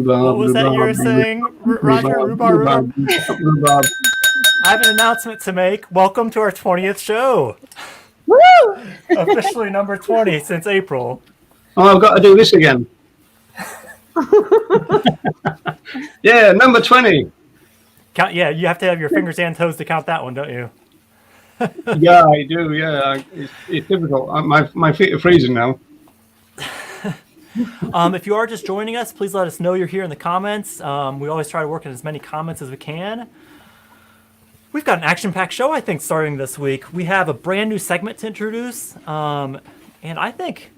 What was that you were saying, Roger? Rhubarb. I have an announcement to make. Welcome to our 20th show. Woo! Officially number 20 since April. Oh, I've got to do this again. Yeah, number 20. Yeah, you have to have your fingers and toes to count that one, don't you? Yeah, I do. Yeah, it's difficult. My feet are freezing now. If you are just joining us, please let us know you're here in the comments. We always try to work in as many comments as we can. We've got an action-packed show, I think, starting this week. We have a brand new segment to introduce, and I think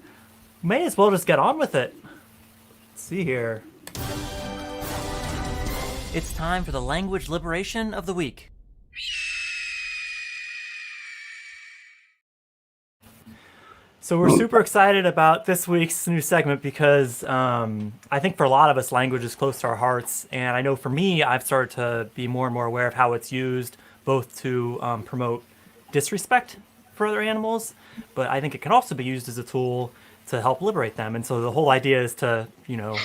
we may as well just get on with it. Let's see here. It's time for the language liberation of the week. So we're super excited about this week's new segment because I think for a lot of us, language is close to our hearts. And I know for me, I've started to be more and more aware of how it's used both to promote disrespect for other animals, but I think it can also be used as a tool to help liberate them. And so the whole idea is to,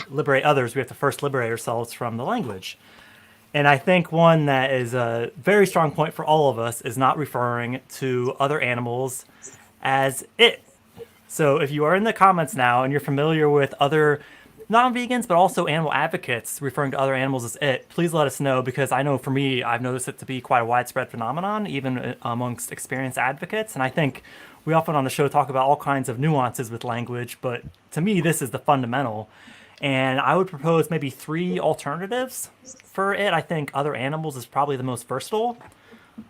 liberate others. We have to first liberate ourselves from the language. And I think one that is a very strong point for all of us is not referring to other animals as it. So if you are in the comments now and you're familiar with other non-vegans, but also animal advocates referring to other animals as it, please let us know, because I know for me, I've noticed it to be quite a widespread phenomenon, even amongst experienced advocates. And I think we often on the show talk about all kinds of nuances with language, but to me, this is the fundamental. And I would propose maybe 3 alternatives for it. I think other animals is probably the most versatile.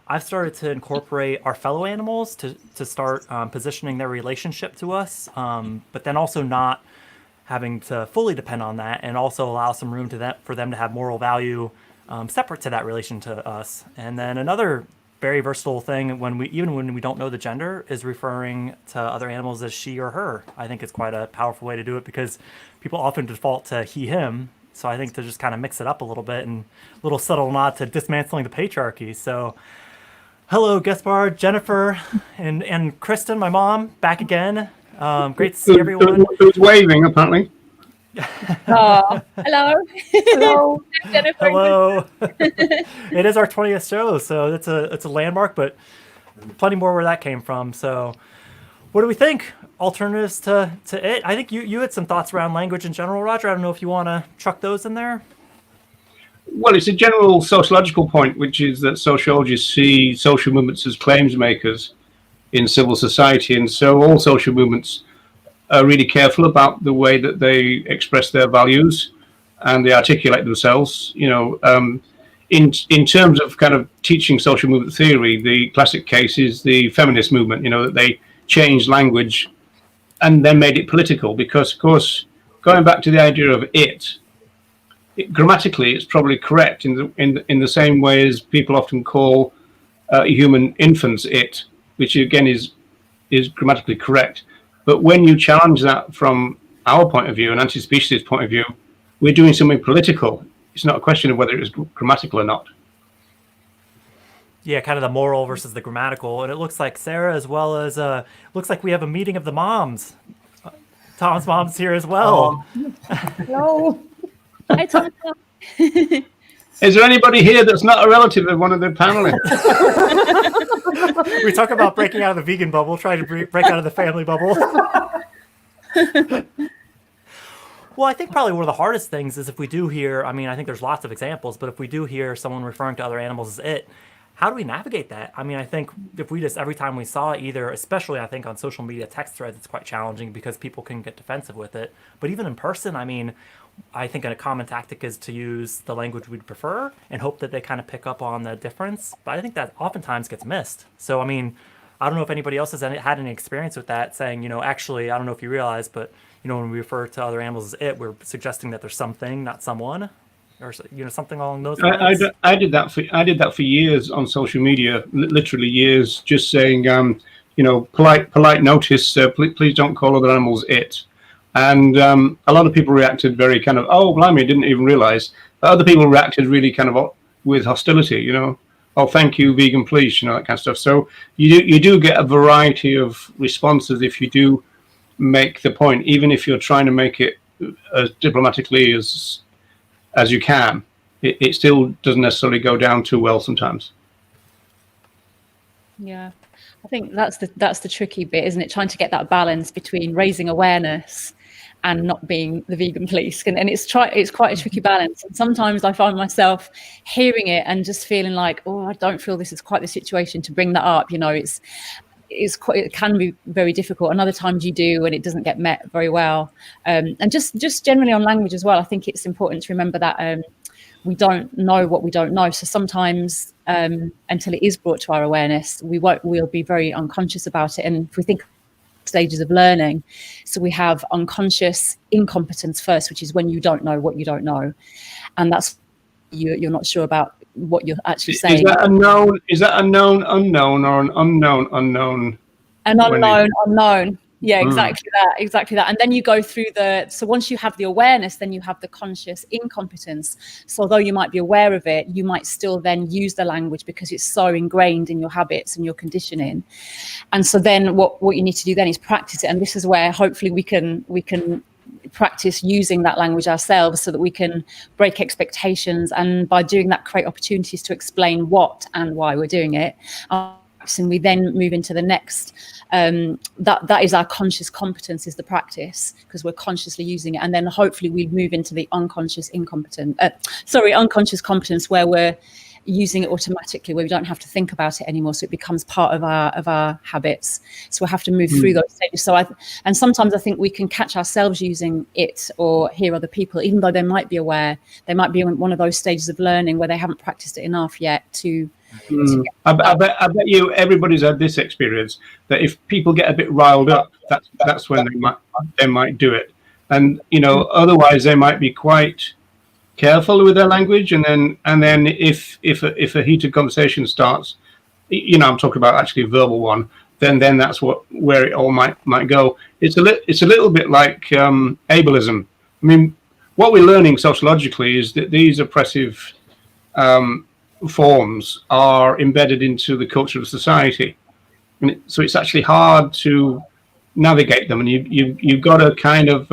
I've started to incorporate our fellow animals to start positioning their relationship to us, but then also not having to fully depend on that, and also allow some room for them to have moral value separate to that relation to us. And then another very versatile thing, even when we don't know the gender, is referring to other animals as she or her. I think it's quite a powerful way to do it because people often default to he, him. So I think to just kind of mix it up a little bit, and a little subtle nod to dismantling the patriarchy. So hello, Gaspar, Jennifer, and Kristen, my mom, back again. Great to see everyone. Who's waving, apparently? Oh, hello. Hello. Jennifer. Hello. It is our 20th show, so it's a landmark, but plenty more where that came from. So what do we think? Alternatives to it? I think you had some thoughts around language in general, Roger. I don't know if you want to chuck those in there. Well, it's a general sociological point, which is that sociologists see social movements as claims makers in civil society, and so all social movements are really careful about the way that they express their values and they articulate themselves. In terms of kind of teaching social movement theory, the classic case is the feminist movement. That they changed language and then made it political, because, of course, going back to the idea of it grammatically, it's probably correct in the same way as people often call human infants it, which again is grammatically correct. But when you challenge that from our point of view, an anti-speciesist point of view, we're doing something political. It's not a question of whether it is grammatical or not. Yeah, kind of the moral versus the grammatical. And it looks like Sarah, as well as looks like we have a meeting of the moms. Tom's mom's here as well. Hello. Hi, Tom. Is there anybody here that's not a relative of one of the panelists? We talk about breaking out of the vegan bubble, trying to break out of the family bubble. Well, I think probably one of the hardest things is if we do hear, I think there's lots of examples, but if we do hear someone referring to other animals as it, how do we navigate that? I think if we just, every time we saw either, especially I think on social media text threads, it's quite challenging because people can get defensive with it. But even in person, I think a common tactic is to use the language we'd prefer and hope that they kind of pick up on the difference. But I think that oftentimes gets missed. So, I don't know if anybody else has had any experience with that, saying, actually, I don't know if you realize, but, when we refer to other animals as it, we're suggesting that there's something, not someone, or, something along those lines. I did that for years on social media, literally years, just saying, polite notice, please don't call other animals it. And a lot of people reacted very kind of, oh, blimey, didn't even realize. Other people reacted really kind of with hostility, oh, thank you, vegan police, that kind of stuff. So you do get a variety of responses if you do make the point, even if you're trying to make it as diplomatically as as you can, it still doesn't necessarily go down too well sometimes. Yeah, I think that's the tricky bit, isn't it? Trying to get that balance between raising awareness and not being the vegan police, and it's quite a tricky balance. And sometimes I find myself hearing it and just feeling like, oh, I don't feel this is quite the situation to bring that up. You know, it can be very difficult, and other times you do, and it doesn't get met very well. And just generally on language as well, I think it's important to remember that we don't know what we don't know. So sometimes until it is brought to our awareness, we'll be very unconscious about it. And if we think stages of learning, so we have unconscious incompetence first, which is when you don't know what you don't know, and that's you're not sure about what you're actually saying. Is that a known unknown or an unknown unknown? An unknown unknown. Yeah, exactly that. And then you go through so once you have the awareness, then you have the conscious incompetence. So although you might be aware of it, you might still then use the language because it's so ingrained in your habits and your conditioning. And so then what you need to do then is practice it. And this is where hopefully we can practice using that language ourselves so that we can break expectations. And by doing that, create opportunities to explain what and why we're doing it. And we then move into the next, that is our conscious competence, is the practice, because we're consciously using it. And then hopefully we move into the unconscious competence, where we're using it automatically, where we don't have to think about it anymore. So it becomes part of our habits. So we have to move through those stages. And sometimes I think we can catch ourselves using it or hear other people, even though they might be aware, they might be in one of those stages of learning where they haven't practiced it enough yet to I bet you everybody's had this experience, that if people get a bit riled up, that's when they might do it. And otherwise they might be quite careful with their language, and then if a heated conversation starts, I'm talking about actually a verbal one, then that's where it all might go. It's a little bit like ableism. I mean, what we're learning sociologically is that these oppressive forms are embedded into the culture of society, and so it's actually hard to navigate them, and you've got to kind of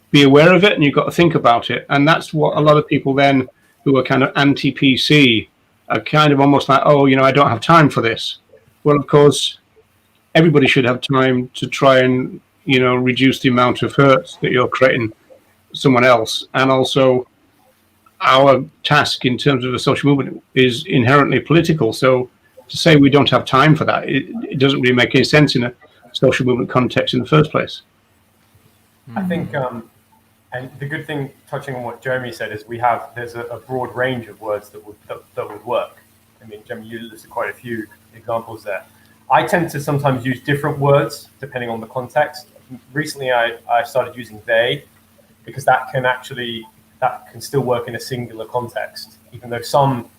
be aware of it, and you've got to think about it. And that's what a lot of people then who are kind of anti-PC are kind of almost like, oh, I don't have time for this. Well, of course, everybody should have time to try and reduce the amount of hurt that you're creating someone else. And also, our task in terms of the social movement is inherently political. So to say we don't have time for that, it doesn't really make any sense in a social movement context in the first place. I think, and the good thing, touching on what Jeremy said, is there's a broad range of words that would work. I mean, Jeremy, you listed quite a few examples there. I tend to sometimes use different words depending on the context. Recently, I started using they, because that can still work in a singular context, even though some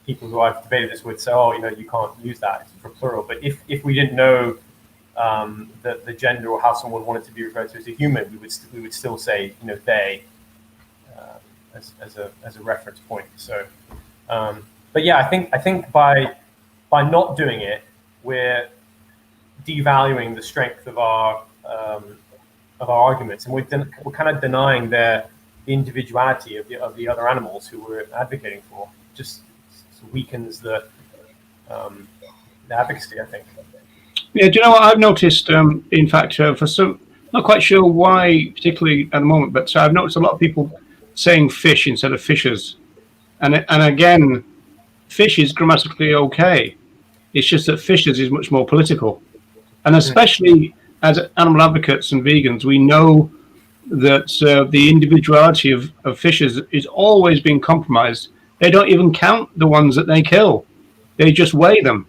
people who I've debated this with say, oh, you can't use that for plural. But if we didn't know the gender or how someone wanted to be referred to as a human, we would still say they as a reference point. So, but yeah, I think by not doing it, we're devaluing the strength of our arguments, and we're kind of denying the individuality of the other animals who we're advocating for. Just weakens the advocacy, I think. Yeah, do you know what I've noticed? In fact, for some, not quite sure why, particularly at the moment, but I've noticed a lot of people saying fish instead of fishes, and again, fish is grammatically okay. It's just that fishes is much more political, and especially as animal advocates and vegans, we know that the individuality of fishes is always being compromised. They don't even count the ones that they kill; they just weigh them.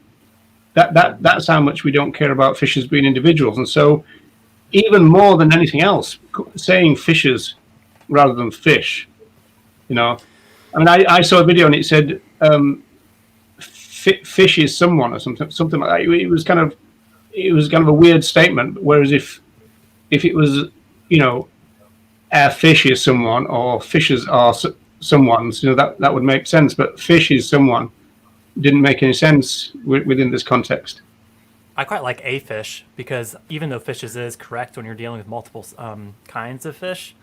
That's how much we don't care about fishes being individuals. And so, even more than anything else, saying fishes rather than fish, I mean, I saw a video and it said fish is someone or something like that. It was kind of a weird statement. Whereas if it was a fish is someone or fishes are someone's, that would make sense. But fish is someone didn't make any sense within this context. I quite like a fish, because even though fishes is correct when you're dealing with multiple kinds of fish,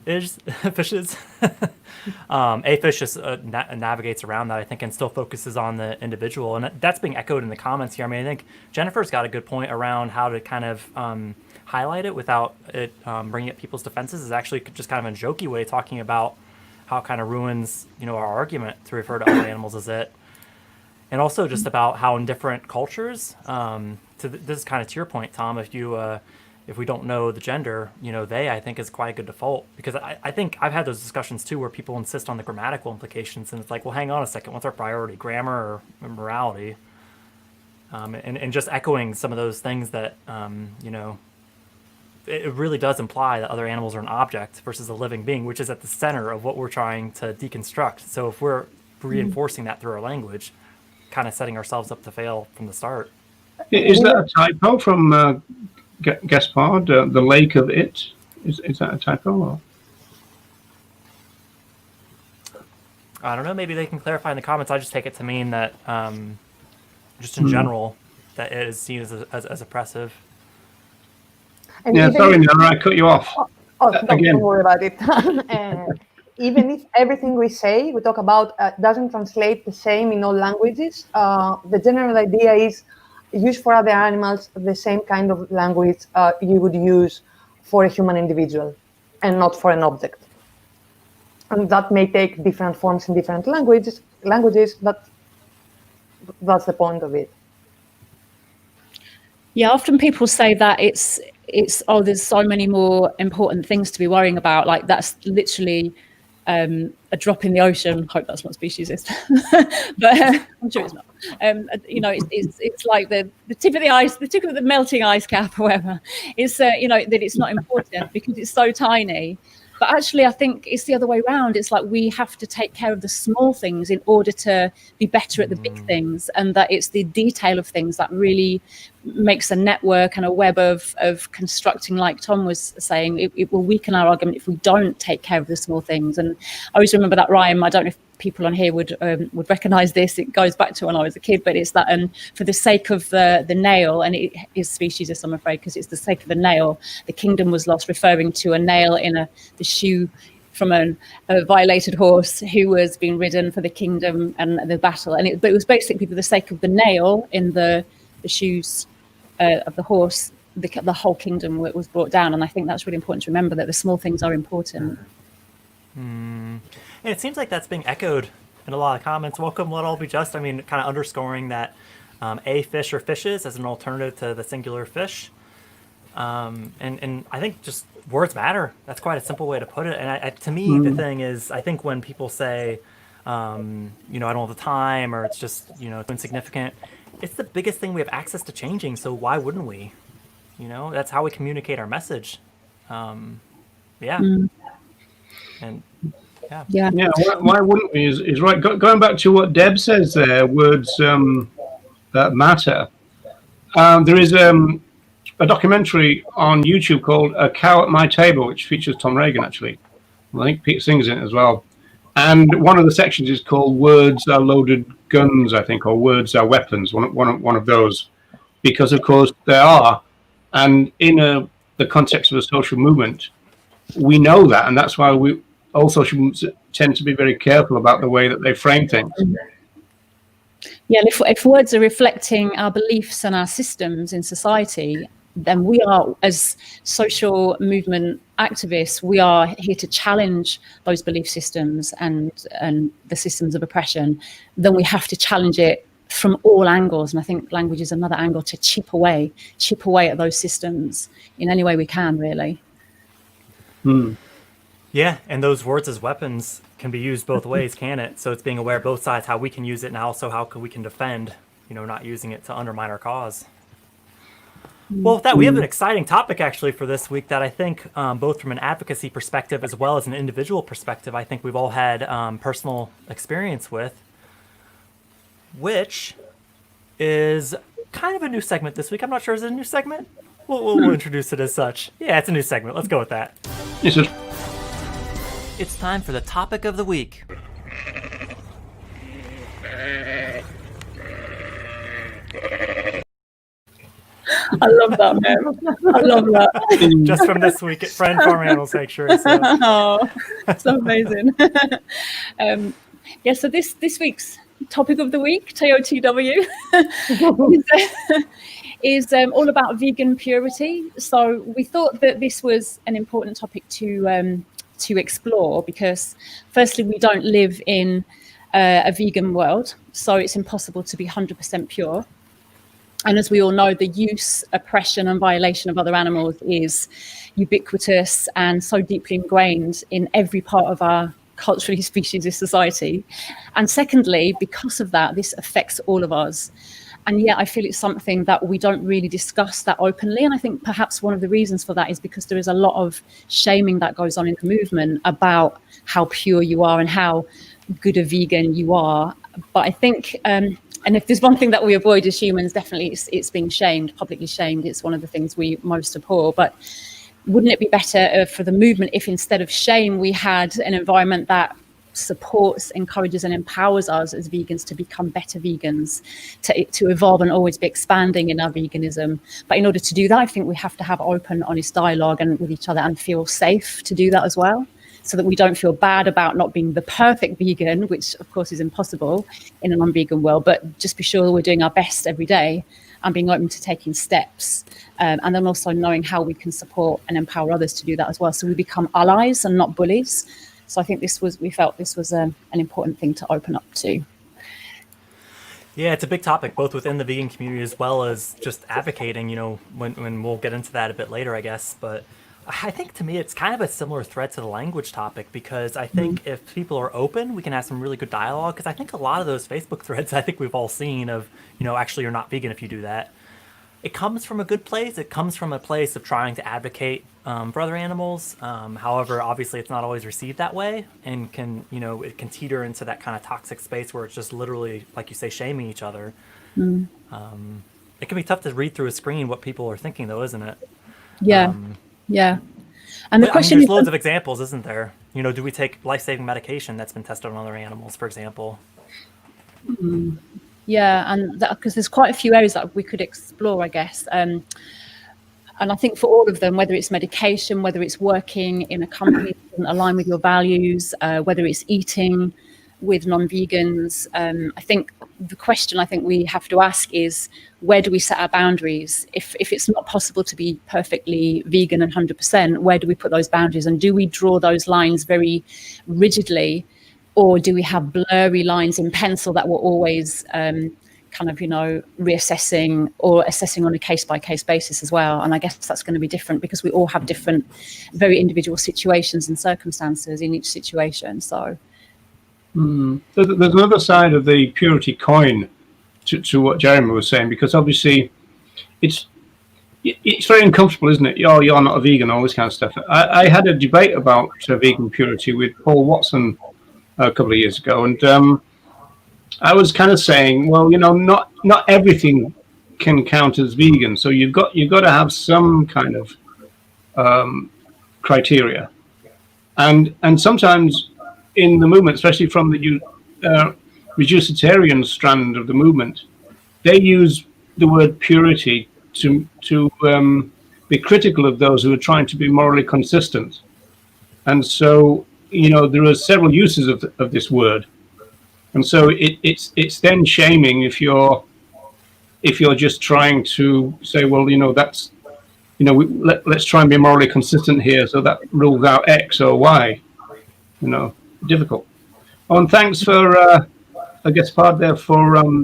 fishes. A fish just navigates around that, I think, and still focuses on the individual. And that's being echoed in the comments here. I mean, I think Jennifer's got a good point around how to kind of highlight it without it bringing up people's defenses. Is actually just kind of a jokey way talking about how it kind of ruins, our argument to refer to other animals as it. And also just about how in different cultures, this is kind of to your point, Tom, if we don't know the gender, they, I think, is quite a good default. Because I think I've had those discussions too where people insist on the grammatical implications, and it's like, well, hang on a second, what's our priority, grammar or morality? And just echoing some of those things that, it really does imply that other animals are an object versus a living being, which is at the center of what we're trying to deconstruct. So if we're reinforcing that through our language, kind of setting ourselves up to fail from the start. Is that a typo from Gaspard, the lake of it? Is that a typo? Or? I don't know. Maybe they can clarify in the comments. I just take it to mean that, just in general, that it is seen as oppressive. And Yeah, sorry, Nora, I cut you off. Don't worry about it. Even if everything we say, we talk about, doesn't translate the same in all languages, the general idea is use for other animals the same kind of language you would use for a human individual and not for an object. And that may take different forms in different languages, but that's the point of it. Yeah, often people say that it's there's so many more important things to be worrying about. Like that's literally a drop in the ocean. Hope that's not speciesist, but I'm sure it's not. It's like the tip of the ice, the tip of the melting ice cap, or whatever. It's that it's not important because it's so tiny. But actually, I think it's the other way around. It's like we have to take care of the small things in order to be better at the big things, and that it's the detail of things that really makes a network and a web of constructing, like Tom was saying. It will weaken our argument if we don't take care of the small things. And I always remember that rhyme. I don't know if people on here would recognize this. It goes back to when I was a kid, but it's that for the sake of the nail, and it is speciesist, I'm afraid, because it's the sake of the nail, the kingdom was lost, referring to a nail in the shoe from a violated horse who was being ridden for the kingdom and the battle. But it was basically for the sake of the nail in the shoes of the horse, the whole kingdom was brought down. And I think that's really important to remember, that the small things are important. And it seems like that's being echoed in a lot of comments. Welcome, let all be just. I mean, kind of underscoring that a fish or fishes as an alternative to the singular fish. And I think just words matter. That's quite a simple way to put it. And to me, the thing is, I think when people say, I don't have the time, or it's just, insignificant, it's the biggest thing we have access to changing. So why wouldn't we? That's how we communicate our message. And Yeah. Why wouldn't we? Is right. Going back to what Deb says there, words that matter. There is a documentary on YouTube called "A Cow at My Table," which features Tom Reagan. Actually, I think Pete sings in it as well. And one of the sections is called "Words Are Loaded Guns," I think, or "Words Are Weapons." One of those, because of course they are. And in the context of a social movement, we know that, and that's why all social movements tend to be very careful about the way that they frame things. Yeah, and if words are reflecting our beliefs and our systems in society, then we are, as social movement activists, we are here to challenge those belief systems and the systems of oppression. Then we have to challenge it from all angles. And I think language is another angle to chip away at those systems in any way we can, really. Yeah, and those words as weapons can be used both ways, can it? So it's being aware of both sides, how we can use it, and also how we can defend, not using it to undermine our cause. Well, with that, we have an exciting topic actually for this week that I think both from an advocacy perspective as well as an individual perspective, I think we've all had personal experience with, which is kind of a new segment this week. I'm not sure, is it a new segment? We'll introduce it as such. Yeah, it's a new segment. Let's go with that. Yes, It's time for the topic of the week. I love that, man. I love that. Just from this week at Friend Farm Animal Sanctuary. So. Oh, so amazing. Yeah, so this week's topic of the week, TOTW, is all about vegan purity. So we thought that this was an important topic to explore because, firstly, we don't live in a vegan world, so it's impossible to be 100% pure. And as we all know, the use, oppression, and violation of other animals is ubiquitous and so deeply ingrained in every part of our culturally speciesist society. And secondly, because of that, this affects all of us. And yet I feel it's something that we don't really discuss that openly. And I think perhaps one of the reasons for that is because there is a lot of shaming that goes on in the movement about how pure you are and how good a vegan you are. But I think, and if there's one thing that we avoid as humans, definitely it's being shamed, publicly shamed. It's one of the things we most abhor. But wouldn't it be better for the movement if instead of shame, we had an environment that supports, encourages and empowers us as vegans to become better vegans, to evolve and always be expanding in our veganism? But in order to do that, I think we have to have open, honest dialogue and with each other and feel safe to do that as well, so that we don't feel bad about not being the perfect vegan, which of course is impossible in a non-vegan world, but just be sure we're doing our best every day and being open to taking steps. And then also knowing how we can support and empower others to do that as well. So we become allies and not bullies. So I think we felt this was an important thing to open up to. Yeah, it's a big topic, both within the vegan community as well as just advocating, when we'll get into that a bit later, I guess. But I think to me, it's kind of a similar thread to the language topic, because I think if people are open, we can have some really good dialogue. Because I think a lot of those Facebook threads, I think we've all seen of, actually you're not vegan if you do that. It comes from a good place. It comes from a place of trying to advocate for other animals. However, obviously it's not always received that way, and it can teeter into that kind of toxic space where it's just literally, like you say, shaming each other. It can be tough to read through a screen what people are thinking, though, isn't it? Yeah. Yeah. And the question there's is, loads of examples, isn't there? Do we take life-saving medication that's been tested on other animals, for example? Yeah, and because there's quite a few areas that we could explore, I guess. And I think for all of them, whether it's medication, whether it's working in a company that doesn't align with your values, whether it's eating with non-vegans, I think the question I think we have to ask is, where do we set our boundaries? If it's not possible to be perfectly vegan and 100%, where do we put those boundaries? And do we draw those lines very rigidly? Or do we have blurry lines in pencil that we're always reassessing or assessing on a case-by-case basis as well? And I guess that's going to be different because we all have different, very individual situations and circumstances in each situation. So there's another side of the purity coin to what Jeremy was saying, because obviously it's very uncomfortable, isn't it? You're not a vegan, all this kind of stuff. I had a debate about vegan purity with Paul Watson a couple of years ago, and I was kind of saying, well, not everything can count as vegan, so you've got to have some kind of criteria, and sometimes in the movement, especially from the reducitarian strand of the movement, they use the word purity to be critical of those who are trying to be morally consistent, and so there are several uses of this word, and so it's then shaming if you're just trying to say, well, that's let's try and be morally consistent here, so that rules out X or Y. Difficult. Oh, and thanks for I guess part there for So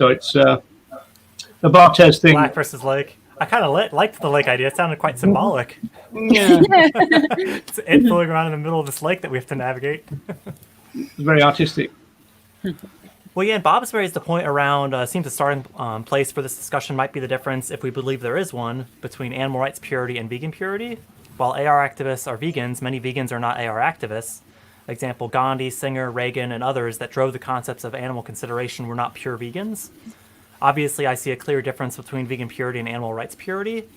it's the Barthez thing. Black versus lake. I kind of liked the lake idea. It sounded quite symbolic. Yeah. It's it floating around in the middle of this lake that we have to navigate. It's very artistic. Well, yeah, and Bob's raised the point around, seems the starting place for this discussion might be the difference, if we believe there is one, between animal rights purity and vegan purity. While AR activists are vegans, many vegans are not AR activists. Example, Gandhi, Singer, Reagan, and others that drove the concepts of animal consideration were not pure vegans. Obviously, I see a clear difference between vegan purity and animal rights purity.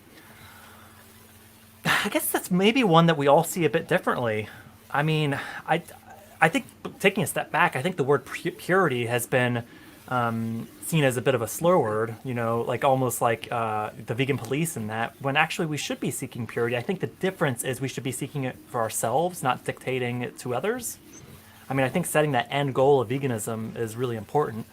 I guess that's maybe one that we all see a bit differently. I mean, I think taking a step back, I think the word purity has been seen as a bit of a slur word, like almost like the vegan police in that, when actually we should be seeking purity. I think the difference is we should be seeking it for ourselves, not dictating it to others. I mean, I think setting that end goal of veganism is really important.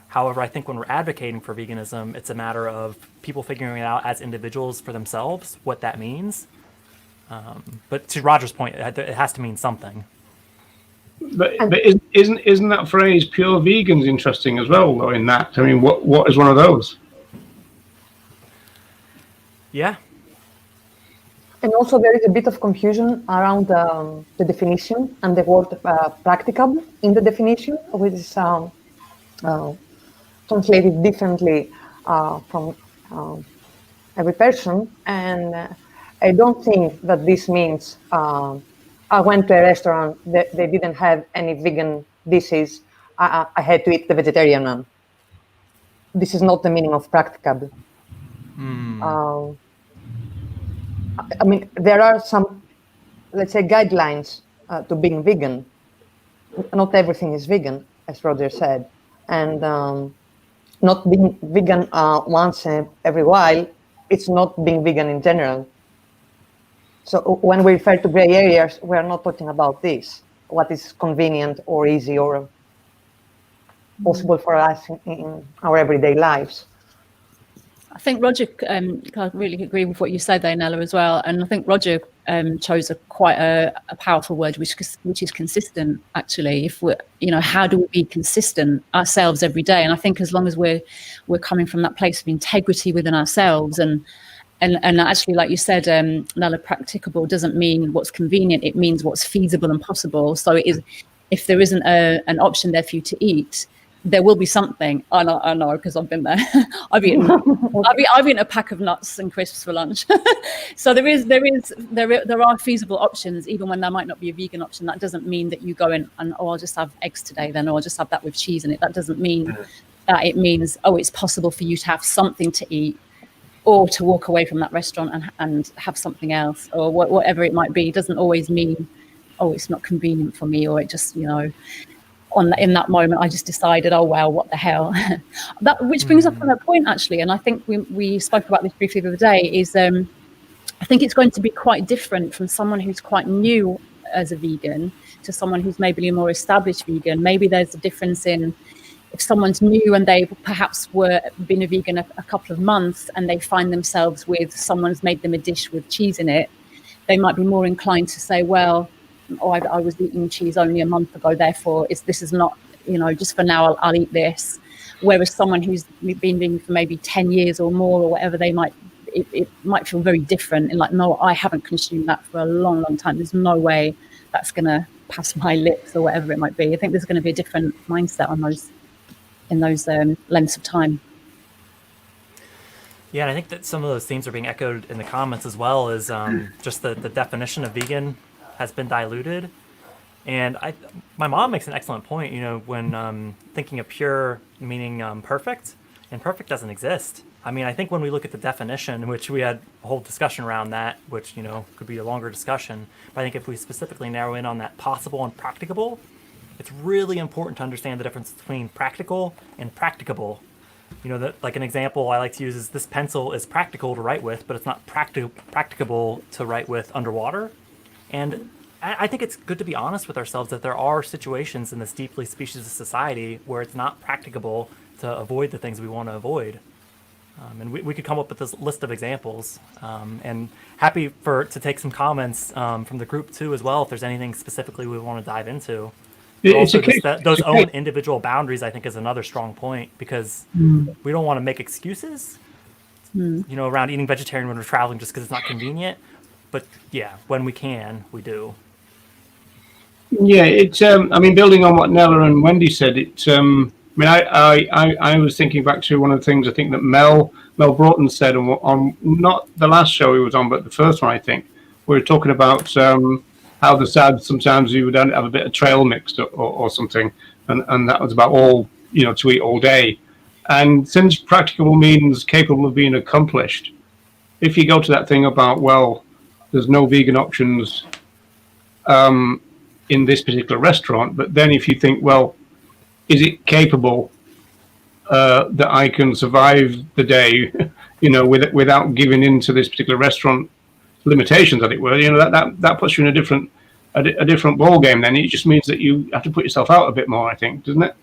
However, I think when we're advocating for veganism, it's a matter of people figuring it out as individuals for themselves, what that means. But to Roger's point, it has to mean something. But isn't that phrase "pure vegans" interesting as well? Though in that, I mean, what is one of those? Yeah. And also there is a bit of confusion around the definition and the word practicable in the definition, which is translated differently from every person. And I don't think that this means I went to a restaurant, they didn't have any vegan dishes, I had to eat the vegetarian one. This is not the meaning of practicable. I mean, there are some, let's say, guidelines to being vegan. Not everything is vegan, as Roger said. And not being vegan once every while, it's not being vegan in general. So when we refer to gray areas, we are not talking about this, what is convenient or easy or possible for us in our everyday lives. I think Roger, I really agree with what you said there, Nella, as well. And I think Roger chose quite a powerful word, which is consistent. Actually, if we're, how do we be consistent ourselves every day? And I think as long as we're coming from that place of integrity within ourselves, and actually, like you said, Nella, practicable doesn't mean what's convenient; it means what's feasible and possible. So it is, if there isn't an option there for you to eat, there will be something. I know, because I've been there. I've eaten a pack of nuts and crisps for lunch. So there are feasible options, even when there might not be a vegan option. That doesn't mean that you go in and I'll just have eggs today, then, or I'll just have that with cheese in it. That doesn't mean that. It means it's possible for you to have something to eat, or to walk away from that restaurant and have something else, or whatever it might be. It doesn't always mean, it's not convenient for me, or it just, in that moment, I just decided, oh, well, what the hell? Which brings up another point, actually, and I think we spoke about this briefly the other day, is I think it's going to be quite different from someone who's quite new as a vegan to someone who's maybe a more established vegan. Maybe there's a difference in, if someone's new and they perhaps been a vegan a couple of months and they find themselves with someone's made them a dish with cheese in it, they might be more inclined to say, well, I was eating cheese only a month ago, therefore this is not, just for now I'll eat this. Whereas someone who's been vegan for maybe 10 years or more, or whatever, it might feel very different, and like, no, I haven't consumed that for a long, long time. There's no way that's going to pass my lips, or whatever it might be. I think there's going to be a different mindset on those, in those lengths of time. Yeah, and I think that some of those themes are being echoed in the comments as well, as just the definition of vegan has been diluted. And my mom makes an excellent point, when thinking of pure meaning perfect, and perfect doesn't exist. I mean, I think when we look at the definition, which we had a whole discussion around that, which, could be a longer discussion, but I think if we specifically narrow in on that possible and practicable, it's really important to understand the difference between practical and practicable. Like an example I like to use is, this pencil is practical to write with, but it's not practicable to write with underwater. And I think it's good to be honest with ourselves that there are situations in this deeply specious society where it's not practicable to avoid the things we want to avoid. And we could come up with this list of examples. And happy to take some comments from the group too as well, if there's anything specifically we want to dive into. Also, those own individual boundaries, I think, is another strong point, because we don't want to make excuses, around eating vegetarian when we're traveling just because it's not convenient. But yeah, when we can, we do. Yeah, it's. I mean, building on what Nella and Wendy said, it's. I was thinking back to one of the things I think that Mel Broughton said on not the last show he was on, but the first one, I think. We were talking about how the sad sometimes you would have a bit of trail mixed or something, and that was about all, to eat all day. And since practicable means capable of being accomplished, if you go to that thing about, well, there's no vegan options in this particular restaurant, but then if you think, well, is it capable that I can survive the day, without giving in to this particular restaurant limitations, as it were. That puts you in a different ball game. Then it just means that you have to put yourself out a bit more, I think, doesn't it?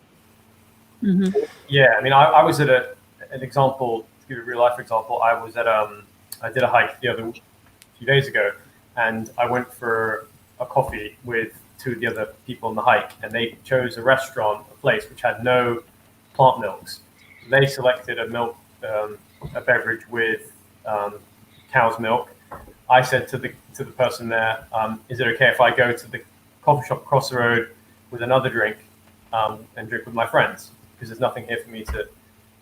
Mm-hmm. Yeah, I mean, I was at an example, to give a real life example. I was at I did a hike a few days ago, and I went for a coffee with two of the other people on the hike, and they chose a place which had no plant milks. They selected a beverage with cow's milk. I said to the person there, is it okay if I go to the coffee shop across the road with another drink and drink with my friends? Because there's nothing here for me to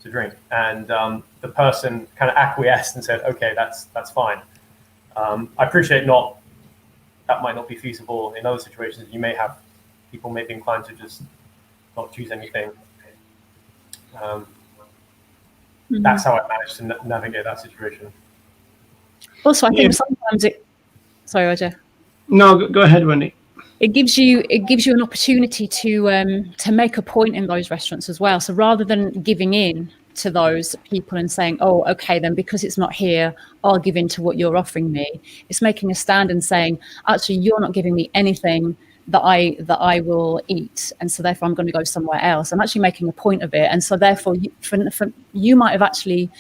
drink. And the person kind of acquiesced and said, okay, that's fine. I appreciate that might not be feasible in other situations. You may have people may be inclined to just not choose anything. That's how I managed to navigate that situation. Also, I think sometimes sorry, Roger. No, go ahead, Wendy. It gives you an opportunity to make a point in those restaurants as well. So rather than giving in to those people and saying, oh, okay, then because it's not here, I'll give in to what you're offering me. It's making a stand and saying, actually, you're not giving me anything that I will eat, and so therefore I'm going to go somewhere else. I'm actually making a point of it, and so therefore you might have actually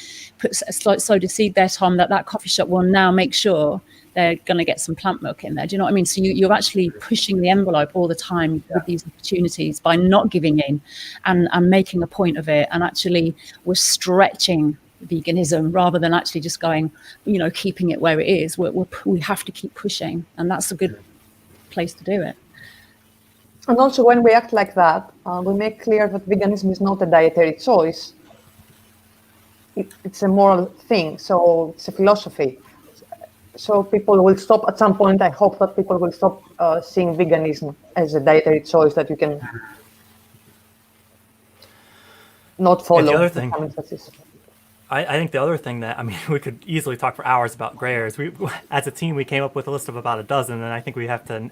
sowed a seed there, Tom, that coffee shop will now make sure they're going to get some plant milk in there. Do you know what I mean? So you're actually pushing the envelope all the time with these opportunities by not giving in and making a point of it, and actually we're stretching veganism rather than actually just going, keeping it where it is. We have to keep pushing, and that's a good place to do it. And also, when we act like that, we make clear that veganism is not a dietary choice. It's a moral thing, so it's a philosophy. So people will stop at some point. I hope that people will stop seeing veganism as a dietary choice that you can not follow. And the other thing, I think the other thing that, we could easily talk for hours about gray areas. We, as a team, we came up with a list of about a dozen, and I think we have to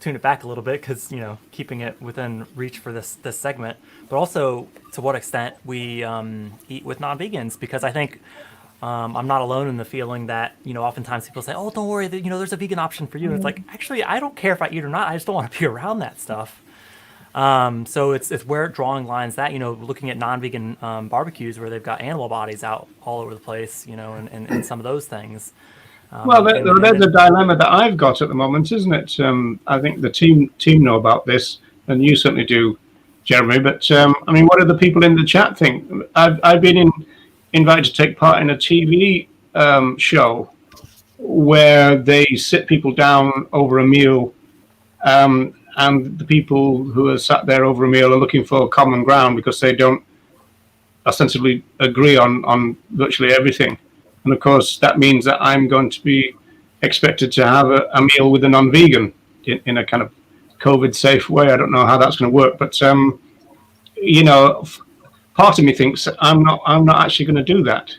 tune it back a little bit because keeping it within reach for this segment, but also to what extent we eat with non-vegans, because I think I'm not alone in the feeling that oftentimes people say, oh, don't worry, there's a vegan option for you, and it's like, actually, I don't care if I eat or not, I just don't want to be around that stuff. So it's where drawing lines that looking at non-vegan barbecues where they've got animal bodies out all over the place, and some of those things. Well, there's a dilemma that I've got at the moment, isn't it? I think the team know about this, and you certainly do, Jeremy. But what do the people in the chat think? I've been invited to take part in a TV show where they sit people down over a meal, and the people who are sat there over a meal are looking for common ground because they don't ostensibly agree on virtually everything. And of course, that means that I'm going to be expected to have a meal with a non-vegan in a kind of COVID-safe way. I don't know how that's going to work, but part of me thinks I'm not actually going to do that,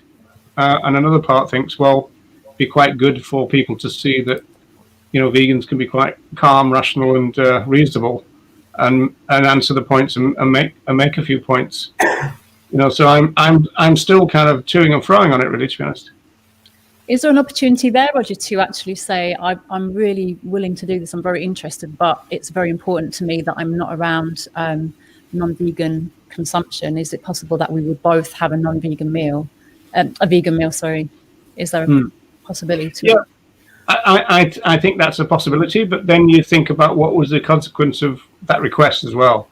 and another part thinks, well, it'd be quite good for people to see that vegans can be quite calm, rational, and reasonable, and answer the points and make a few points. So I'm still kind of toing and froing on it, really, to be honest. Is there an opportunity there, Roger, to actually say, I'm really willing to do this, I'm very interested, but it's very important to me that I'm not around non-vegan consumption? Is it possible that we would both have a non-vegan meal, a vegan meal, sorry? Is there a possibility to Yeah, I think that's a possibility, but then you think about what was the consequence of that request as well,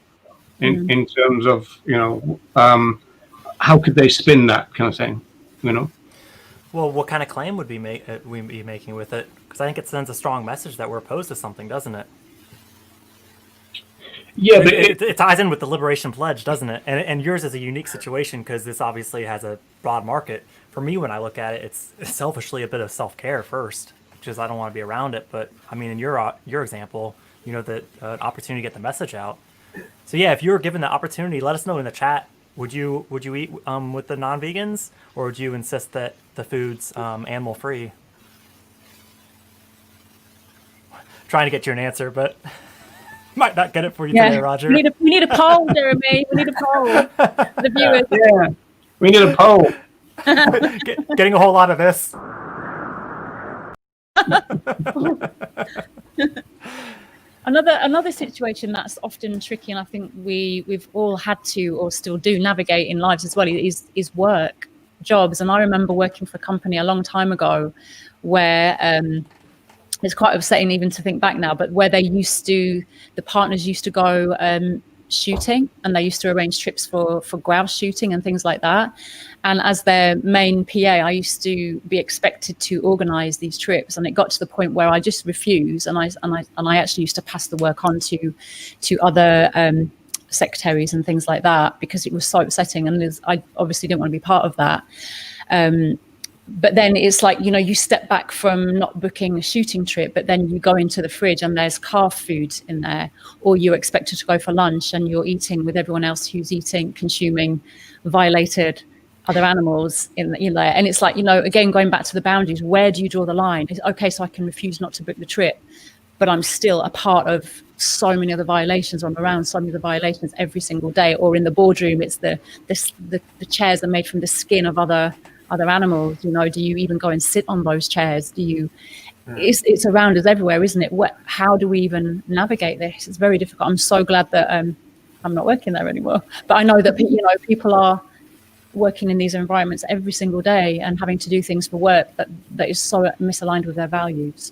in terms of, how could they spin that kind of thing, Well, what kind of claim would we be making with it? Because I think it sends a strong message that we're opposed to something, doesn't it? Yeah, but it ties in with the Liberation Pledge, doesn't it? And yours is a unique situation because this obviously has a broad market. For me, when I look at it, it's selfishly a bit of self-care first, which is I don't want to be around it. But in your example, the opportunity to get the message out. So yeah, if you were given the opportunity, let us know in the chat. Would you eat with the non-vegans, or would you insist that the food's animal-free? Trying to get you an answer, but Might not get it for you Yeah, today, Roger. we need a poll, Jeremy. We need a poll for the viewers. Yeah, we need a poll. Getting a whole lot of this. Another situation that's often tricky, and I think we've all had to or still do navigate in lives as well, is work, jobs. And I remember working for a company a long time ago where it's quite upsetting even to think back now, but where the partners used to go shooting, and they used to arrange trips for grouse shooting and things like that. And as their main PA, I used to be expected to organise these trips, and it got to the point where I just refused, and I actually used to pass the work on to other secretaries and things like that, because it was so upsetting, and I obviously didn't want to be part of that. But then it's like, you step back from not booking a shooting trip, but then you go into the fridge and there's calf food in there, or you're expected to go for lunch and you're eating with everyone else who's consuming violated other animals in there. And it's like, again, going back to the boundaries, where do you draw the line? It's okay, so I can refuse not to book the trip, but I'm still a part of so many other violations, or I'm around so many other violations every single day. Or in the boardroom, it's the chairs are made from the skin of other animals. Do you even go and sit on those chairs? It's around us everywhere, isn't it? How do we even navigate this? It's very difficult. I'm so glad that I'm not working there anymore, but I know that people are working in these environments every single day and having to do things for work that is so misaligned with their values.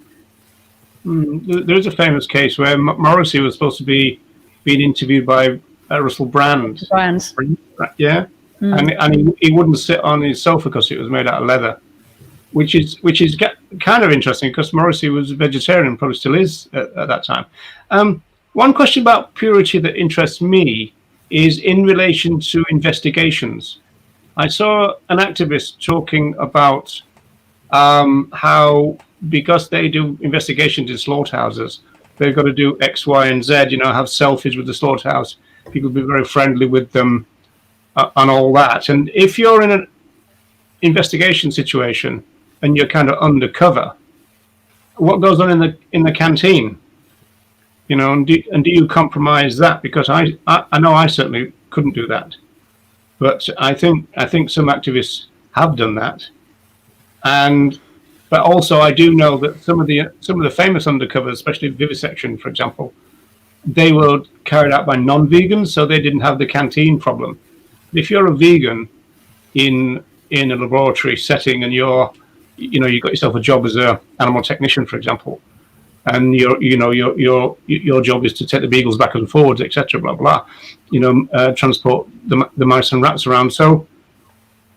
There's a famous case where Morrissey was supposed to be being interviewed by Russell Brand. Yeah. And he wouldn't sit on his sofa because it was made out of leather, which is kind of interesting, because Morrissey was a vegetarian, probably still is at that time. One question about purity that interests me is in relation to investigations. I saw an activist talking about how, because they do investigations in slaughterhouses, they've got to do X, Y, and Z, have selfies with the slaughterhouse, people be very friendly with them, and all that. And if you're in an investigation situation and you're kind of undercover, what goes on in the canteen? And do you compromise that? Because I know I certainly couldn't do that, but I think some activists have done that. But also I do know that some of the famous undercovers, especially vivisection, for example, they were carried out by non-vegans, so they didn't have the canteen problem. If you're a vegan in a laboratory setting and you've got yourself a job as a animal technician, for example, and your job is to take the beagles back and forwards, etc., blah blah, transport the mice and rats around. So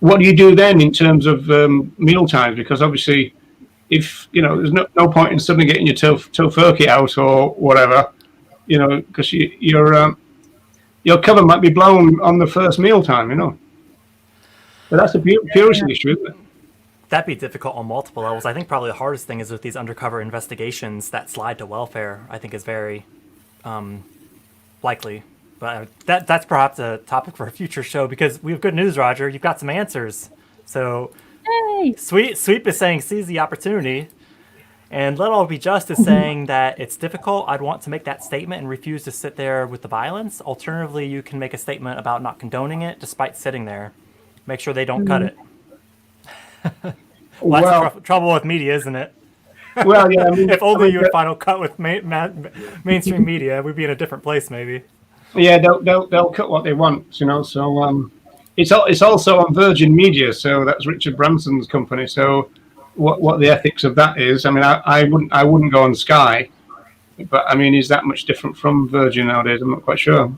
what do you do then in terms of meal times? Because obviously, if there's no point in suddenly getting your tofurkey out or whatever, because your cover might be blown on the first meal time, But that's a purity issue, isn't it? That'd be difficult on multiple levels. I think probably the hardest thing is with these undercover investigations, that slide to welfare, I think is very likely. But that's perhaps a topic for a future show, because we have good news, Roger. You've got some answers. So Yay! Sweep is saying seize the opportunity. And Let All Be Just is saying that it's difficult. I'd want to make that statement and refuse to sit there with the violence. Alternatively, you can make a statement about not condoning it despite sitting there. Make sure they don't cut it. That's trouble with media, isn't it? Well, yeah. If only you would Final Cut with mainstream media, we'd be in a different place, maybe. Yeah, they'll cut what they want, So it's also on Virgin Media, so that's Richard Branson's company. So what the ethics of that is, I wouldn't go on Sky, but is that much different from Virgin nowadays? I'm not quite sure.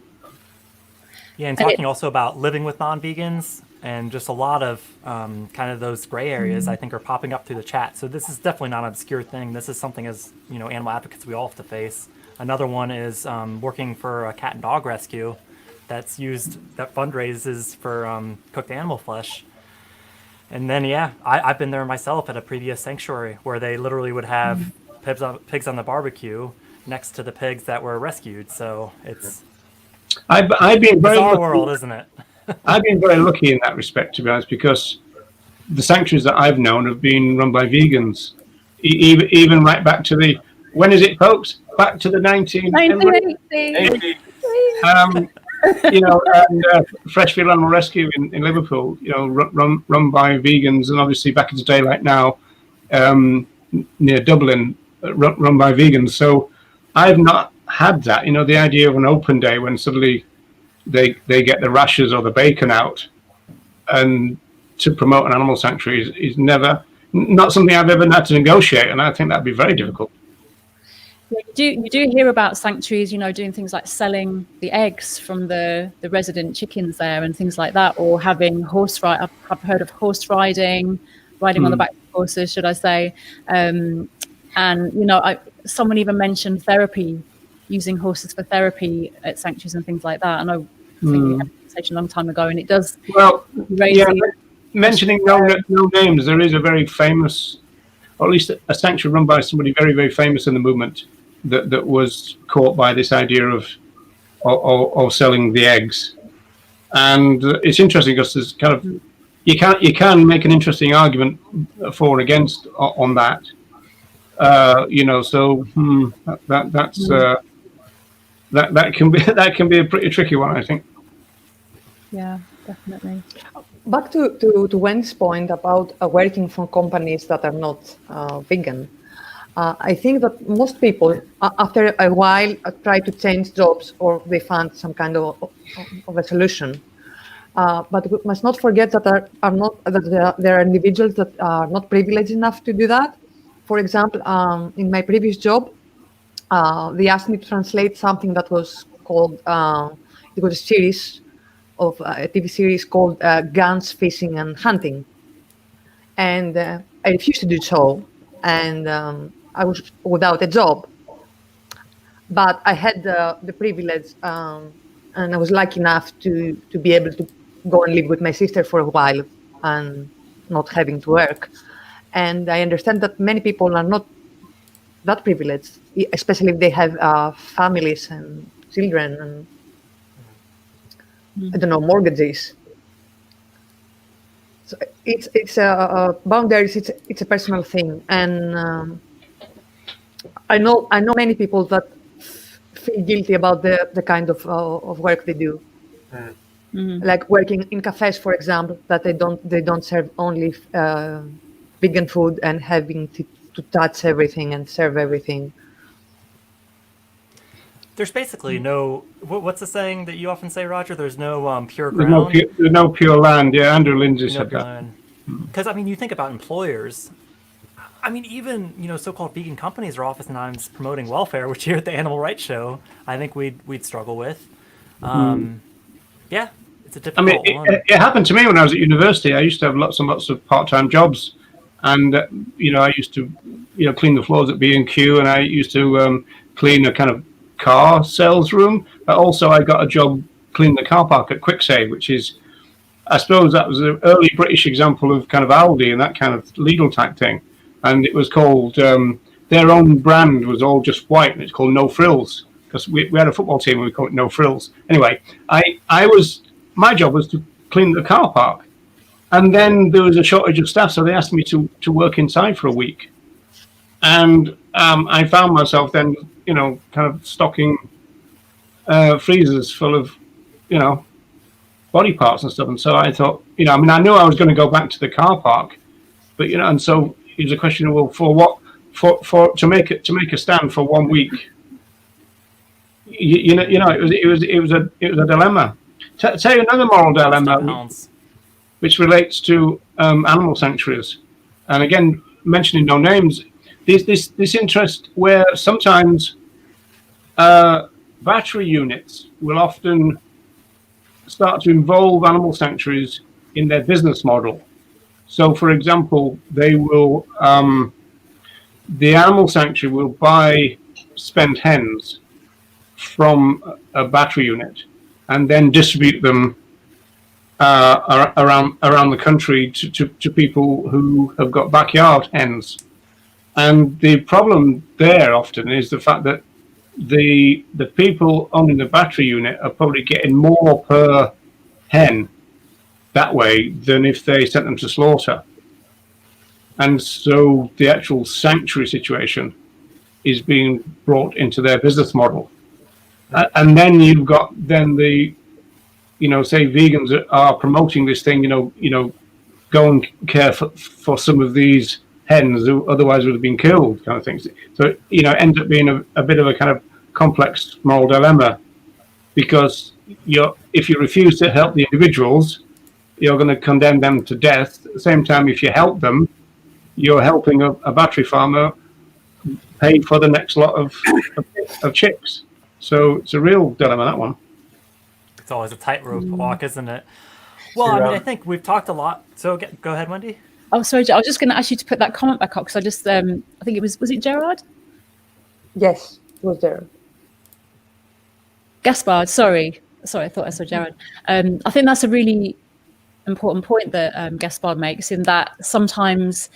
Yeah, and talking also about living with non-vegans, and just a lot of kind of those gray areas, I think, are popping up through the chat. So this is definitely not an obscure thing. This is something, as animal advocates, we all have to face. Another one is working for a cat and dog rescue that fundraises for cooked animal flesh. And then, I've been there myself at a previous sanctuary where they literally would have pigs on the barbecue next to the pigs that were rescued. So it's I've been very bizarre lucky. World, isn't it? I've been very lucky in that respect, to be honest, because the sanctuaries that I've known have been run by vegans, even right back to when is it, folks? back to the 1980. Freshfield Animal Rescue in Liverpool, run by vegans, and obviously back in the day, like now, near Dublin, run by vegans. So I've not had that. The idea of an open day when suddenly they get the rashers or the bacon out, and to promote an animal sanctuary is not something I've ever had to negotiate, and I think that'd be very difficult. You do hear about sanctuaries, doing things like selling the eggs from the resident chickens there and things like that, or having horse ride. I've heard of horse riding on the back of horses, should I say? And someone even mentioned therapy, using horses for therapy at sanctuaries and things like that. And I think we had a conversation a long time ago, and it does. Well, mentioning no names, there is a very famous, or at least a sanctuary run by somebody very, very famous in the movement that was caught by this idea of selling the eggs. And it's interesting because there's kind of you can make an interesting argument for and against on that. That can be a pretty tricky one, I think. Yeah, definitely. Back to Wendy's point about working for companies that are not vegan. I think that most people, after a while, try to change jobs, or they find some kind of a solution. But we must not forget that there are individuals that are not privileged enough to do that. For example, in my previous job, they asked me to translate something that was called, it was a series of a TV series called Guns, Fishing and Hunting. And I refused to do so, and I was without a job. But I had the privilege, and I was lucky enough to be able to go and live with my sister for a while and not having to work. And I understand that many people are not that privileged, especially if they have families and children and I don't know, mortgages. So it's boundaries. It's a personal thing, and I know many people that feel guilty about the kind of work they do, like working in cafes, for example, that they don't serve only vegan food and having to touch everything and serve everything. There's basically no. What's the saying that you often say, Roger? There's no pure ground. There's no pure land. Yeah, Andrew Lindsay said that. Because you think about employers. Even so-called vegan companies are oftentimes promoting welfare, which here at the Animal Rights Show, I think we'd struggle with. Yeah, it's a difficult one. It happened to me when I was at university. I used to have lots and lots of part-time jobs, and I used to clean the floors at B&Q, and I used to clean a kind of car sales room. But also I got a job cleaning the car park at QuickSave, which is, I suppose that was an early British example of kind of Aldi and that kind of legal type thing. And it was called, their own brand was all just white, and it's called No Frills, because we had a football team and we called it No Frills. Anyway, my job was to clean the car park. And then there was a shortage of staff, so they asked me to work inside for a week. And I found myself then, kind of stocking freezers full of, body parts and stuff. And so I thought, I knew I was going to go back to the car park, but and so it was a question of, well, for what, to make a stand for 1 week. It was a dilemma. Tell you another moral dilemma, which relates to animal sanctuaries, and again mentioning no names. This interest where sometimes battery units will often start to involve animal sanctuaries in their business model. So, for example, they will the animal sanctuary will buy spent hens from a battery unit and then distribute them around the country to people who have got backyard hens. And the problem there often is the fact that the people owning the battery unit are probably getting more per hen that way than if they sent them to slaughter. And so the actual sanctuary situation is being brought into their business model. And then you've got the, say vegans are promoting this thing, go and care for some of these hens who otherwise would have been killed, kind of things. So, it ends up being a bit of a kind of complex moral dilemma, because if you refuse to help the individuals, you're going to condemn them to death. At the same time, if you help them, you're helping a battery farmer pay for the next lot of chicks. So it's a real dilemma, that one. It's always a tightrope walk, isn't it? Well, I mean, I think we've talked a lot. So go ahead, Wendy. Oh, sorry, I was just going to ask you to put that comment back up, because I just, I think it was it Gerard? Yes, it was there. Gaspard, sorry, I thought I saw Gerard. I think that's a really important point that Gaspard makes, in that sometimes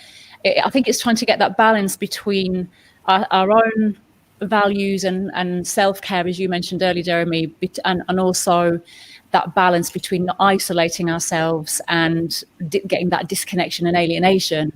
I think it's trying to get that balance between our own values and self-care, as you mentioned earlier, Jeremy, and also that balance between not isolating ourselves and getting that disconnection and alienation.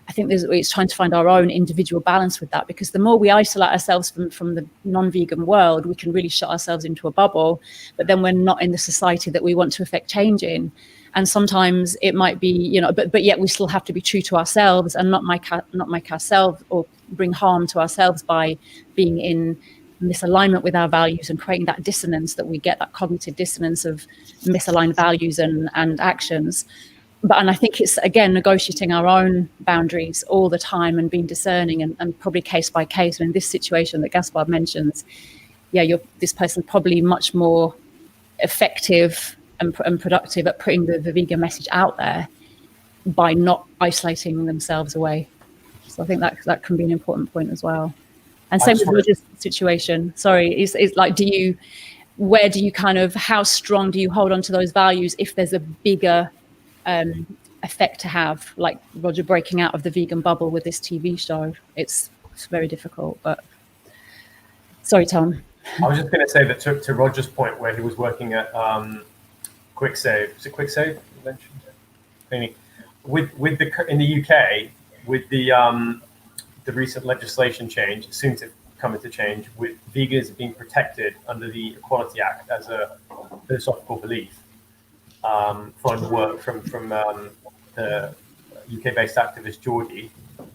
I think it's trying to find our own individual balance with that, because the more we isolate ourselves from the non-vegan world, we can really shut ourselves into a bubble, but then we're not in the society that we want to affect change in. And sometimes it might be, but yet we still have to be true to ourselves and not make ourselves or bring harm to ourselves by being in misalignment with our values and creating that dissonance that we get, that cognitive dissonance of misaligned values and actions. And I think it's, again, negotiating our own boundaries all the time and being discerning and probably case by case. And in this situation that Gaspard mentions, this person probably much more effective and productive at putting the vegan message out there by not isolating themselves away. So I think that can be an important point as well. And same with Roger's situation. Sorry, is like, where do you how strong do you hold on to those values if there's a bigger effect to have, like Roger breaking out of the vegan bubble with this TV show? It's very difficult, but sorry, Tom. I was just going to say that to Roger's point, where he was working at QuickSave. Is it QuickSave you mentioned? In the UK, with the recent legislation change, soon to come into change, with vegans being protected under the Equality Act as a philosophical belief, following the work from the UK-based activist Geordie, I've